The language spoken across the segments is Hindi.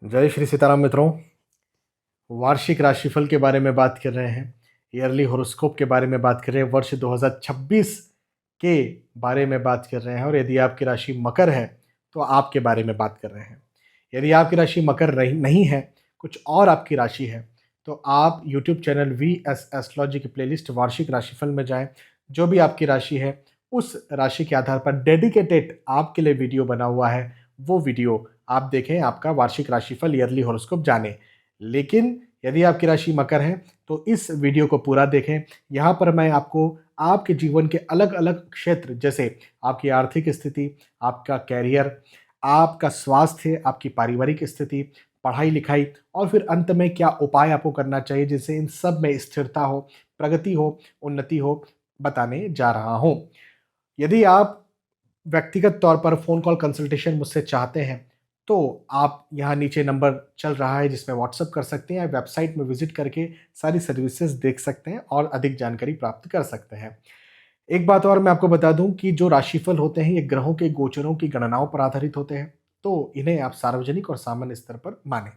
जय श्री सीताराम मित्रों। वार्षिक राशिफल के बारे में बात कर रहे हैं, ईयरली हॉरोस्कोप के बारे में बात कर रहे हैं, वर्ष 2026 के बारे में बात कर रहे हैं। और यदि आपकी राशि मकर है तो आपके बारे में बात कर रहे हैं। यदि आपकी राशि मकर नहीं है, कुछ और आपकी राशि है, तो आप YouTube channel V S astrology की प्लेलिस्ट वार्षिक राशिफल में जाएं। जो भी आपकी राशि है उस राशि के आधार पर डेडिकेटेड आपके लिए वीडियो बना हुआ है, वो वीडियो आप देखें, आपका वार्षिक राशिफल ईयरली हॉरोस्कोप जाने। लेकिन यदि आपकी राशि मकर है तो इस वीडियो को पूरा देखें। यहाँ पर मैं आपको आपके जीवन के अलग अलग क्षेत्र, जैसे आपकी आर्थिक स्थिति, आपका कैरियर, आपका स्वास्थ्य, आपकी पारिवारिक स्थिति, पढ़ाई लिखाई, और फिर अंत में क्या उपाय आपको करना चाहिए जिससे इन सब में स्थिरता हो, प्रगति हो, उन्नति हो, बताने जा रहा हूँ। यदि आप व्यक्तिगत तौर पर फ़ोन कॉल कंसल्टेशन मुझसे चाहते हैं तो आप यहाँ नीचे नंबर चल रहा है जिसमें व्हाट्सअप कर सकते हैं, या वेबसाइट में विजिट करके सारी सर्विसेज देख सकते हैं और अधिक जानकारी प्राप्त कर सकते हैं। एक बात और मैं आपको बता दूं कि जो राशिफल होते हैं ये ग्रहों के गोचरों की गणनाओं पर आधारित होते हैं, तो इन्हें आप सार्वजनिक और सामान्य स्तर पर मानें।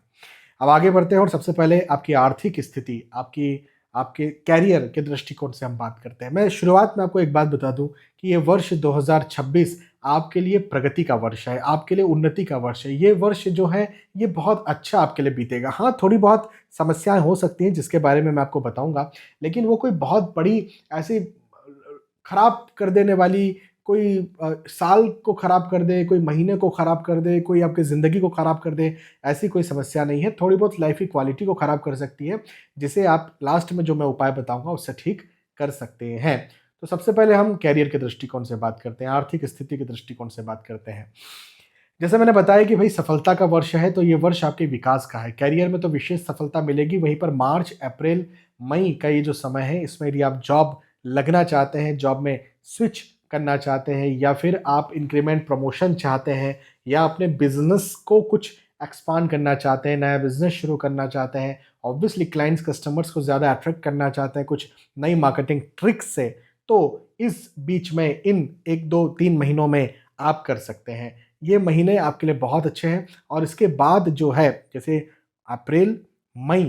अब आगे बढ़ते हैं और सबसे पहले आपकी आर्थिक स्थिति, आपकी आपके कैरियर के दृष्टिकोण से हम बात करते हैं। मैं शुरुआत में आपको एक बात बता दूं कि ये वर्ष 2026 आपके लिए प्रगति का वर्ष है, आपके लिए उन्नति का वर्ष है। ये वर्ष जो है ये बहुत अच्छा आपके लिए बीतेगा। हाँ, थोड़ी बहुत समस्याएं हो सकती हैं जिसके बारे में मैं आपको बताऊंगा, लेकिन वो कोई बहुत बड़ी ऐसी खराब कर देने वाली, कोई साल को खराब कर दे, कोई महीने को खराब कर दे, कोई आपकी ज़िंदगी को खराब कर दे, ऐसी कोई समस्या नहीं है। थोड़ी बहुत लाइफ की क्वालिटी को खराब कर सकती है, जिसे आप लास्ट में जो मैं उपाय बताऊंगा उससे ठीक कर सकते हैं। तो सबसे पहले हम कैरियर के दृष्टिकोण से बात करते हैं, आर्थिक स्थिति के दृष्टिकोण से बात करते हैं। जैसे मैंने बताया कि भाई सफलता का वर्ष है, तो ये वर्ष आपके विकास का है। कैरियर में तो विशेष सफलता मिलेगी। वहीं पर मार्च, अप्रैल, मई का ये जो समय है, इसमें यदि आप जॉब लगना चाहते हैं, जॉब में स्विच करना चाहते हैं, या फिर आप इंक्रीमेंट प्रमोशन चाहते हैं, या अपने बिजनेस को कुछ एक्सपांड करना चाहते हैं, नया बिजनेस शुरू करना चाहते हैं, ऑब्वियसली क्लाइंट्स कस्टमर्स को ज़्यादा अट्रैक्ट करना चाहते हैं कुछ नई मार्केटिंग ट्रिक्स से, तो इस बीच में इन 1, 2, 3 महीनों में आप कर सकते हैं। ये महीने आपके लिए बहुत अच्छे हैं। और इसके बाद जो है, जैसे अप्रैल, मई,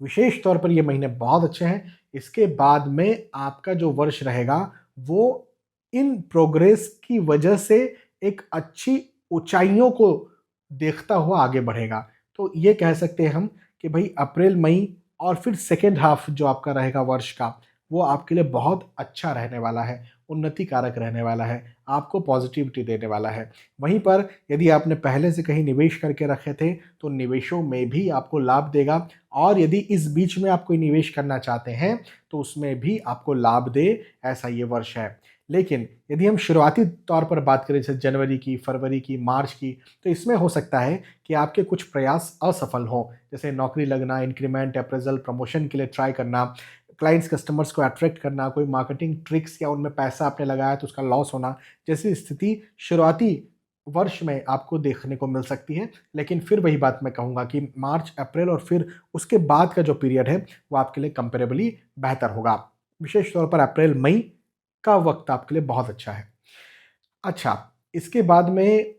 विशेष तौर पर ये महीने बहुत अच्छे हैं। इसके बाद में आपका जो वर्ष रहेगा वो इन प्रोग्रेस की वजह से एक अच्छी ऊंचाइयों को देखता हुआ आगे बढ़ेगा। तो ये कह सकते हैं हम कि भाई अप्रैल, मई और फिर सेकेंड हाफ जो आपका रहेगा वर्ष का, वो आपके लिए बहुत अच्छा रहने वाला है, उन्नति कारक रहने वाला है, आपको पॉजिटिविटी देने वाला है। वहीं पर यदि आपने पहले से कहीं निवेश करके रखे थे तो निवेशों में भी आपको लाभ देगा, और यदि इस बीच में आप कोई निवेश करना चाहते हैं तो उसमें भी आपको लाभ दे, ऐसा ये वर्ष है। लेकिन यदि हम शुरुआती तौर पर बात करें, जैसे जनवरी की, फरवरी की, मार्च की, तो इसमें हो सकता है कि आपके कुछ प्रयास असफल हों, जैसे नौकरी लगना, इंक्रीमेंट, अप्रेजल, प्रमोशन के लिए ट्राई करना, क्लाइंट्स कस्टमर्स को अट्रैक्ट करना, कोई मार्केटिंग ट्रिक्स या उनमें पैसा आपने लगाया तो उसका लॉस होना, जैसी स्थिति शुरुआती वर्ष में आपको देखने को मिल सकती है। लेकिन फिर वही बात मैं कहूँगा कि मार्च, अप्रैल और फिर उसके बाद का जो पीरियड है वो आपके लिए कंपेरेबली बेहतर होगा। विशेष तौर पर अप्रैल, मई का वक्त आपके लिए बहुत अच्छा है। अच्छा, इसके बाद में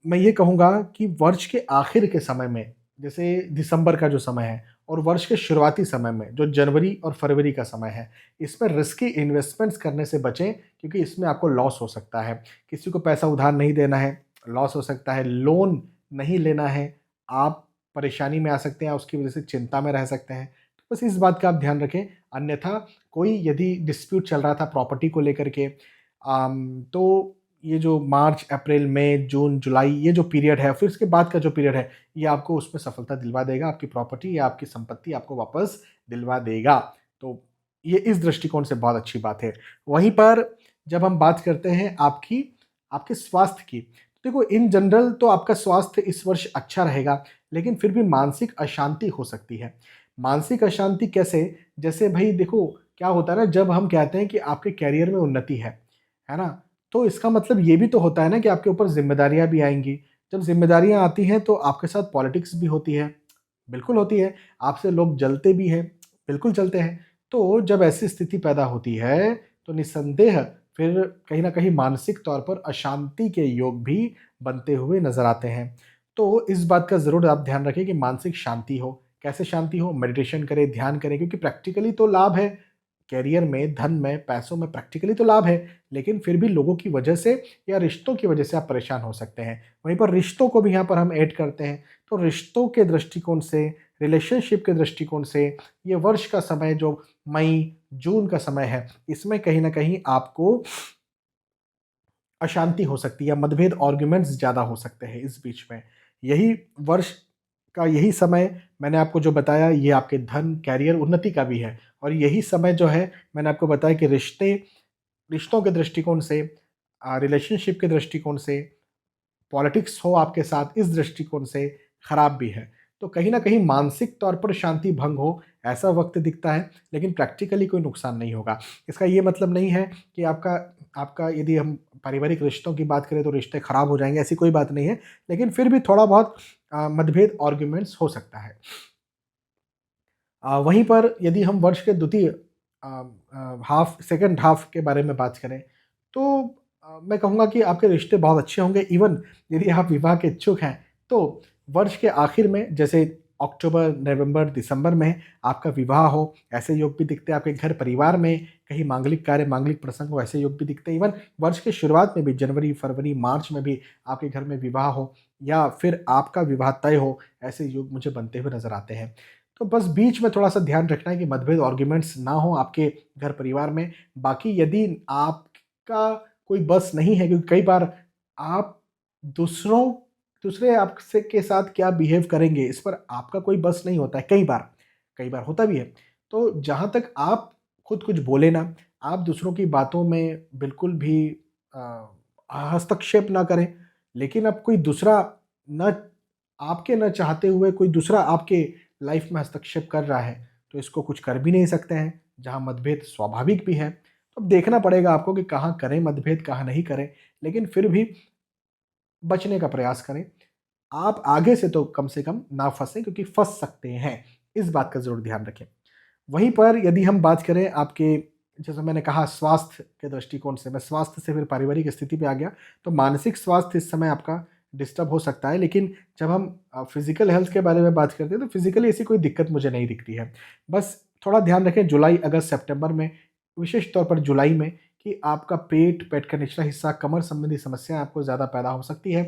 मैं ये कहूँगा कि वर्ष के आखिर के समय में, जैसे दिसंबर का जो समय है और वर्ष के शुरुआती समय में जो जनवरी और फरवरी का समय है, इसमें रिस्की इन्वेस्टमेंट्स करने से बचें, क्योंकि इसमें आपको लॉस हो सकता है। किसी को पैसा उधार नहीं देना है, लॉस हो सकता है। लोन नहीं लेना है, आप परेशानी में आ सकते हैं, उसकी वजह से चिंता में रह सकते हैं। तो बस इस बात का आप ध्यान रखें। अन्यथा कोई यदि डिस्प्यूट चल रहा था प्रॉपर्टी को लेकर के, तो ये जो मार्च, अप्रैल, मई, जून, जुलाई ये जो पीरियड है, फिर उसके बाद का जो पीरियड है, ये आपको उसमें सफलता दिलवा देगा। आपकी प्रॉपर्टी या आपकी संपत्ति आपको वापस दिलवा देगा। तो ये इस दृष्टिकोण से बहुत अच्छी बात है। वहीं पर जब हम बात करते हैं आपकी आपके स्वास्थ्य की, तो देखो इन जनरल तो आपका स्वास्थ्य इस वर्ष अच्छा रहेगा, लेकिन फिर भी मानसिक अशांति हो सकती है। मानसिक अशांति कैसे? जैसे भाई देखो, क्या होता है ना, जब हम कहते हैं कि आपके कैरियर में उन्नति है ना, तो इसका मतलब ये भी तो होता है ना कि आपके ऊपर ज़िम्मेदारियाँ भी आएँगी। जब ज़िम्मेदारियाँ आती हैं तो आपके साथ पॉलिटिक्स भी होती है, बिल्कुल होती है। आपसे लोग जलते भी हैं, बिल्कुल जलते हैं। तो जब ऐसी स्थिति पैदा होती है तो निस्संदेह फिर कहीं न कहीं मानसिक तौर पर अशांति के योग भी बनते हुए नज़र आते हैं। तो इस बात का ज़रूर आप ध्यान रखें कि मानसिक शांति हो। कैसे शांति हो? मेडिटेशन करें, ध्यान करें, क्योंकि प्रैक्टिकली तो लाभ है, करियर में, धन में, पैसों में प्रैक्टिकली तो लाभ है, लेकिन फिर भी लोगों की वजह से या रिश्तों की वजह से आप परेशान हो सकते हैं। वहीं पर रिश्तों को भी यहाँ पर हम ऐड करते हैं, तो रिश्तों के दृष्टिकोण से, रिलेशनशिप के दृष्टिकोण से ये वर्ष का समय जो मई, जून का समय है, इसमें कहीं न कहीं आपको अशांति हो सकती है या मतभेद, आर्ग्यूमेंट्स ज़्यादा हो सकते हैं इस बीच में। यही वर्ष का यही समय मैंने आपको जो बताया, ये आपके धन, करियर, उन्नति का भी है, और यही समय जो है मैंने आपको बताया कि रिश्तों के दृष्टिकोण से, रिलेशनशिप के दृष्टिकोण से, पॉलिटिक्स हो आपके साथ, इस दृष्टिकोण से खराब भी है। तो कहीं न कहीं मानसिक तौर पर शांति भंग हो, ऐसा वक़्त दिखता है, लेकिन प्रैक्टिकली कोई नुकसान नहीं होगा। इसका ये मतलब नहीं है कि आपका आपका यदि हम पारिवारिक रिश्तों की बात करें तो रिश्ते खराब हो जाएँगे, ऐसी कोई बात नहीं है। लेकिन फिर भी थोड़ा बहुत मतभेद, आर्ग्यूमेंट्स हो सकता है। वहीं पर यदि हम वर्ष के द्वितीय सेकंड हाफ के बारे में बात करें, तो मैं कहूँगा कि आपके रिश्ते बहुत अच्छे होंगे। इवन यदि आप विवाह के इच्छुक हैं, तो वर्ष के आखिर में, जैसे अक्टूबर, नवंबर, दिसंबर में आपका विवाह हो, ऐसे योग भी दिखते हैं। आपके घर परिवार में कहीं मांगलिक कार्य, मांगलिक प्रसंग हो, ऐसे योग भी दिखते हैं। इवन वर्ष के शुरुआत में भी, जनवरी, फरवरी, मार्च में भी आपके घर में विवाह हो या फिर आपका विवाह तय हो, ऐसे योग मुझे बनते हुए नज़र आते हैं। तो बस बीच में थोड़ा-सा ध्यान रखना है कि मतभेद, आर्ग्यूमेंट्स ना हो आपके घर परिवार में। बाकी यदि आपका कोई बस नहीं है, क्योंकि कई बार आप दूसरों दूसरे आपसे के साथ क्या बिहेव करेंगे, इस पर आपका कोई बस नहीं होता है कई बार होता भी है। तो जहाँ तक आप खुद कुछ बोले ना, आप दूसरों की बातों में बिल्कुल भी अ, हस्तक्षेप ना करें। लेकिन अब कोई दूसरा न आपके न चाहते हुए कोई दूसरा आपके लाइफ में हस्तक्षेप कर रहा है, तो इसको कुछ कर भी नहीं सकते हैं, जहाँ मतभेद स्वाभाविक भी है। तो अब देखना पड़ेगा आपको कि कहाँ करें मतभेद, कहाँ नहीं करें, लेकिन फिर भी बचने का प्रयास करें। आप आगे से कम ना फँसें, क्योंकि फँस सकते हैं, इस बात का ज़रूर ध्यान रखें। वहीं पर यदि हम बात करें आपके, जैसे मैंने कहा स्वास्थ्य के दृष्टिकोण से, मैं स्वास्थ्य से फिर पारिवारिक स्थिति पे आ गया, तो मानसिक स्वास्थ्य इस समय आपका डिस्टर्ब हो सकता है। लेकिन जब हम फिज़िकल हेल्थ के बारे में बात करते हैं, तो फिज़िकली ऐसी कोई दिक्कत मुझे नहीं दिखती है। बस थोड़ा ध्यान रखें जुलाई, अगस्त, सितंबर में, विशेष तौर पर जुलाई में, कि आपका पेट का निचला हिस्सा, कमर संबंधी समस्याएँ आपको ज़्यादा पैदा हो सकती है।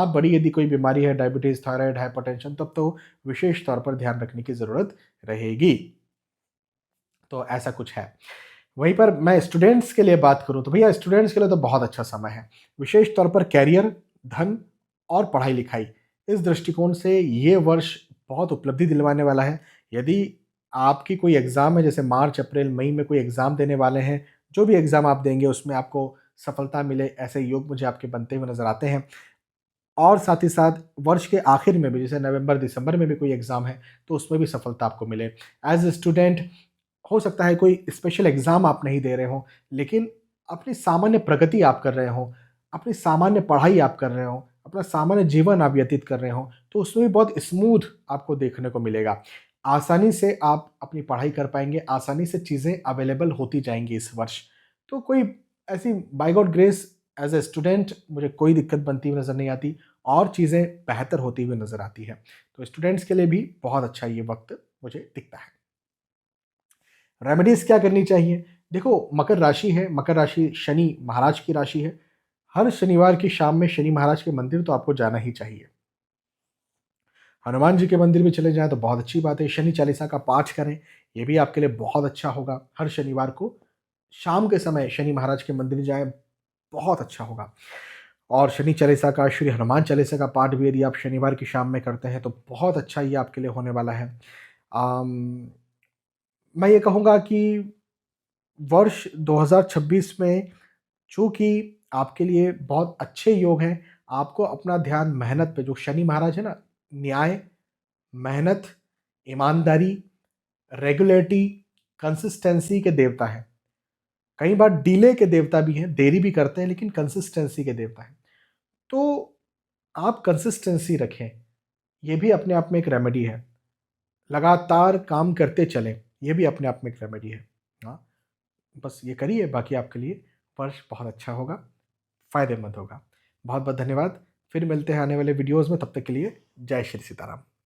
बड़ी यदि कोई बीमारी है, डायबिटीज़, थायराइड, हाइपरटेंशन, तब तो विशेष तौर पर ध्यान रखने की ज़रूरत रहेगी। तो ऐसा कुछ है। वहीं पर मैं स्टूडेंट्स के लिए बात करूँ, तो भैया स्टूडेंट्स के लिए तो बहुत अच्छा समय है। विशेष तौर पर करियर, धन और पढ़ाई-लिखाई, इस दृष्टिकोण से ये वर्ष बहुत उपलब्धि दिलवाने वाला है। यदि आपकी कोई एग्ज़ाम है, जैसे मार्च, अप्रैल, मई में कोई एग्ज़ाम देने वाले हैं, जो भी एग्ज़ाम आप देंगे उसमें आपको सफलता मिले, ऐसे योग मुझे आपके बनते हुए नज़र आते हैं। और साथ ही साथ वर्ष के आखिर में भी, जैसे नवंबर, दिसंबर में भी कोई एग्ज़ाम है, तो उसमें भी सफलता आपको मिले। एज़ अ स्टूडेंट, हो सकता है कोई स्पेशल एग्ज़ाम आप नहीं दे रहे हों, लेकिन अपनी सामान्य प्रगति आप कर रहे हों, अपनी सामान्य पढ़ाई आप कर रहे हों, अपना सामान्य जीवन आप व्यतीत कर रहे हों, तो उसमें भी बहुत स्मूथ आपको देखने को मिलेगा। आसानी से आप अपनी पढ़ाई कर पाएँगे, आसानी से चीज़ें अवेलेबल होती जाएँगी इस वर्ष। तो कोई ऐसी, by God grace, as a student मुझे कोई दिक्कत बनती हुई नज़र नहीं आती, और चीज़ें बेहतर होती हुई नज़र आती हैं। तो स्टूडेंट्स के लिए भी बहुत अच्छा ये वक़्त मुझे दिखता है। रेमेडीज़ क्या करनी चाहिए? देखो, मकर राशि है, मकर राशि शनि महाराज की राशि है। हर शनिवार की शाम में शनि महाराज के मंदिर तो आपको जाना ही चाहिए। हनुमान जी के मंदिर भी चले जाएँ तो बहुत अच्छी बात है। शनि चालीसा का पाठ करें, ये भी आपके लिए बहुत अच्छा होगा। हर शनिवार को शाम के समय शनि महाराज के मंदिर जाएँ, बहुत अच्छा होगा। और शनि चालीसा का, श्री हनुमान चालीसा का पाठ भी यदि आप शनिवार की शाम में करते हैं, तो बहुत अच्छा ये आपके लिए होने वाला है। अम, मैं ये कहूँगा कि वर्ष 2026 में चूँकि आपके लिए बहुत अच्छे योग हैं, आपको अपना ध्यान मेहनत पे, जो शनि महाराज है ना, न्याय, मेहनत, ईमानदारी, रेगुलरिटी, कंसिस्टेंसी के देवता हैं। कई बार डिले के देवता भी हैं, देरी भी करते हैं, लेकिन कंसिस्टेंसी के देवता हैं। तो आप कंसिस्टेंसी रखें, ये भी अपने आप में एक रेमेडी है। लगातार काम करते चलें, ये भी अपने आप में एक रेमेडी है। हाँ, बस ये करिए, बाकी आपके लिए वर्ष बहुत अच्छा होगा, फ़ायदेमंद होगा। बहुत-बहुत धन्यवाद। फिर मिलते हैं आने वाले वीडियोज़ में, तब तक के लिए जय श्री सीताराम।